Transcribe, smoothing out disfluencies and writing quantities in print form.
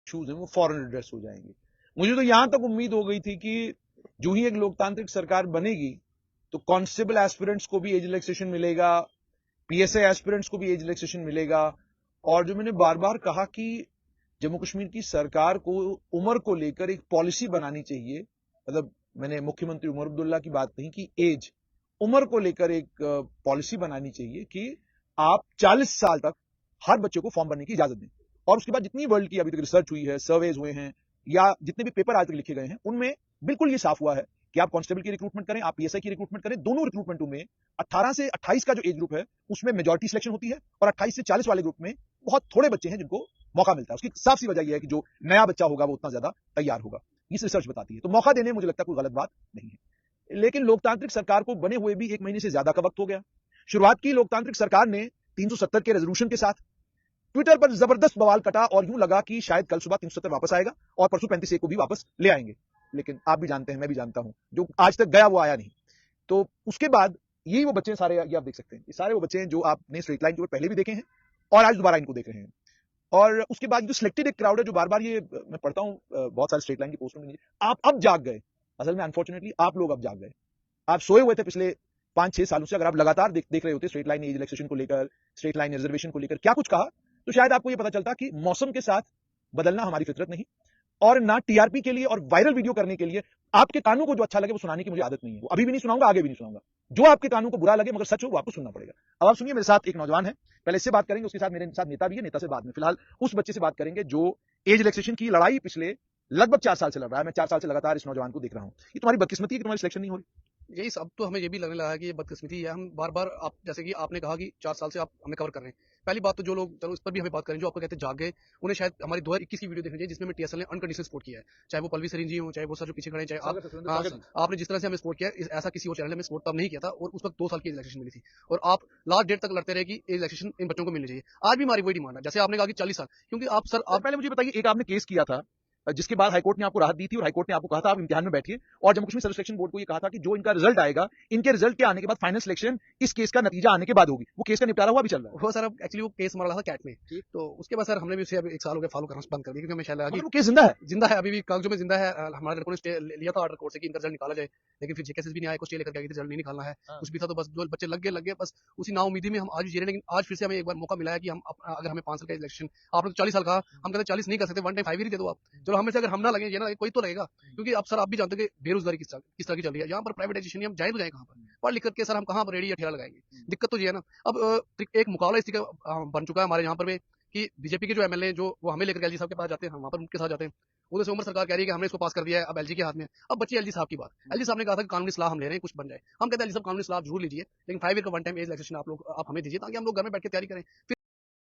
Issues हैं वो फौरन एड्रेस हो जाएंगे। मुझे तो यहां तक उम्मीद हो गई थी कि जो ही एक लोकतांत्रिक सरकार बनेगी तो कांस्टेबल एस्पिरेंट्स को भी एज रिलैक्सेशन मिलेगा, पीएसए एस्पिरेंट्स को भी एज रिलैक्सेशन मिलेगा। और जो मैंने बार बार कहा कि जम्मू कश्मीर की सरकार को उम्र को लेकर एक पॉलिसी बनानी चाहिए, मतलब मैंने मुख्यमंत्री उमर अब्दुल्ला की बात कही कि एज उम्र को लेकर एक पॉलिसी बनानी चाहिए कि आप 40 साल तक हर बच्चे को फॉर्म भरने की इजाजत दें। और उसके बाद जितनी वर्ल्ड की अभी तक रिसर्च हुई है, सर्वेज हुए हैं या जितने भी पेपर आज तक लिखे गए हैं, उनमें बिल्कुल ये साफ हुआ है कि आप कांस्टेबल की रिक्रूटमेंट करें, आप पीएसआई की रिक्रूटमेंट करें, दोनों रिक्रूटमेंटों में 18 से 28 का जो एज ग्रुप है उसमें मेजॉरिटी सिलेक्शन होती है और 28 से 40 वाले ग्रुप में बहुत थोड़े बच्चे हैं जिनको मौका मिलता है। उसकी साफ सी वजह यह है कि जो नया बच्चा होगा वो उतना ज्यादा तैयार होगा, इस रिसर्च बताती है। तो मौका देने में मुझे लगता है कोई गलत बात नहीं है। लेकिन लोकतांत्रिक सरकार को बने हुए भी 1 महीने से ज्यादा का वक्त हो गया। शुरुआत की लोकतांत्रिक सरकार ने 370 के रेजोल्यूशन के साथ, ट्विटर पर जबरदस्त बवाल कटा और यूं लगा कि शायद कल सुबह 370 वापस आएगा और परसों 35 को भी वापस ले आएंगे। लेकिन आप भी जानते हैं, मैं भी जानता हूं, जो आज तक गया वो आया नहीं। तो उसके बाद यही वो बच्चे सारे, ये आप देख सकते हैं, ये सारे वो बच्चे हैं जो आपने स्ट्रेट लाइन के ऊपर पहले भी देखे हैं और आज दोबारा इनको देख रहे हैं। और उसके बाद जो सिलेक्टेड एक क्राउड है जो बार बार ये मैं पढ़ता हूं बहुत सारे स्ट्रेट लाइन की पोस्टों में, आप अब जाग गए। असल में अनफॉर्चुनेटली आप लोग अब जाग गए। आप सोए हुए थे पिछले 5-6 सालों से। अगर आप लगातार देख रहे होते स्ट्रेट लाइन एज रिलैक्सेशन को लेकर, स्ट्रेट लाइन रिजर्वेशन को लेकर क्या कुछ कहा, तो शायद आपको यह पता चलता कि मौसम के साथ बदलना हमारी फितरत नहीं, और ना टीआरपी के लिए और वायरल वीडियो करने के लिए आपके कानों को जो अच्छा लगे वो सुनाने की मुझे आदत नहीं है। वो अभी भी नहीं सुनाऊंगा, आगे भी नहीं सुनाऊंगा। जो आपके कानों को बुरा लगे मगर सच हो वो आपको सुनना पड़ेगा। अब आप सुनिए, मेरे साथ एक नौजवान है, पहले इससे बात करेंगे, उसके साथ मेरे साथ नेता भी है, नेता से बाद में। फिलहाल उस बच्चे से बात करेंगे जो एज रिलैक्सेशन की लड़ाई पिछले लगभग 4 साल से लड़ रहा है। मैं 4 साल से लगातार इस नौजवान को देख रहा हूं। ये तुम्हारी बदकिस्मती है कि तुम्हारी सिलेक्शन नहीं हो रही? यही सब तो हमें ये भी लगने लगा है कि ये बदकिस्मती है। हम बार-बार, आप जैसे कि आपने कहा कि 4 साल से आप हमें कवर कर रहे हैं। पहली बात तो जो लोग, चलो इस पर भी हमें बात करें, जो आपको कहते हैं जाग गए, उन्हें शायद हमारी 2021 की वीडियो देखनी चाहिए जिसमें हमें टीएसएल ने अनकंडीशनल सपोर्ट किया है। चाहे वो पल्लवी सरीन जी हों, चाहे वो सर जो पीछे खड़े हैं, चाहे आप, आपने जिस तरह से हमें सपोर्ट किया है, ऐसा किसी और चैनल ने हमें सपोर्ट तब नहीं किया था और उस वक्त 2 साल की रिलैक्सेशन मिली थी। और आप लास्ट डेट तक लड़ते रहे कि रिलैक्सेशन इन बच्चों को मिलनी चाहिए। आज भी हमारी वही डिमांड है। जैसे आपने कहा कि 40 साल, क्योंकि आप सर, आप पहले मुझे बताइए, एक आपने केस किया था जिसके बाद हाईकोर्ट ने आपको राहत दी थी और हाईकोर्ट ने आपको कहा था आप इम्तिहान में बैठिए, और Jammu Kashmir service selection board को ये कहा था कि जो इनका रिजल्ट आएगा, इनके रिजल्ट के आने के बाद फाइनल सिलेक्शन इस केस का नतीजा आने के बाद होगी। वो केस का निपटारा हुआ भी चल रहा है? वो सर, अब एक्चुअली वो केस हमारा रहा था कैट में, तो उसके बाद सर हमने भी उसे अब 1 साल हो गया फॉलो करना बंद कर दिया, क्योंकि हमें शायद लगा कि वो केस जिंदा है? जिंदा है, अभी भी कागजों में जिंदा है। हमारे लड़कों ने स्टे लिया था ऑर्डर कोर्ट से कि इनका रिजल्ट निकाला जाए, लेकिन फिर जेकेएसएस भी नहीं आया, को स्टे लेकर गया कि रिजल्ट नहीं निकालना है। कुछ भी था, तो बस जो बच्चे लग गए बस उसी नाउम्मीदी में हम आज भी जी रहे हैं। लेकिन आज फिर से हमें एक बार मौका मिला है कि हम अगर हमें 5 साल का इलेक्शन, आपने तो 40 साल कहा, हम कहते हैं 40 नहीं कर सकते, वन टाइम 5 ही दे दो आप। चलो हमें से अगर हम ना लगे, ये ना कोई तो लगेगा, क्योंकि अब सर आप भी जानते हो कि बेरोजगारी किस तरह की चल रही है। यहाँ पर प्राइवेटाइजेशन, हम जाए तो जाए कहाँ पर? पढ़ लिख करके सर हम कहाँ पर रेडी या ठेला लगाएंगे? दिक्कत तो ये है ना। अब एक मुकाबला इस तरीके का बन चुका है हमारे यहाँ पर भी कि बीजेपी के जो एमएलए जो वो हमें लेकर एलजी साहब के पास जाते हैं, हम वहाँ पर उनके साथ जाते हैं। उधर से उमर सरकार कह रही है कि हमने इसको पास कर दिया है, अब एलजी के हाथ में है। अब बच्ची एलजी साहब की बात, एलजी साहब ने कहा था कि कानूनी सलाह हम ले रहे हैं, कुछ बन जाए। हम कहते हैं एलजी साहब कानूनी सलाह जरूर लीजिए, लेकिन 5 ईयर का वन टाइम एज रिलैक्सेशन आप हमें दीजिए, ताकि हम लोग घर में बैठ के तैयारी करें।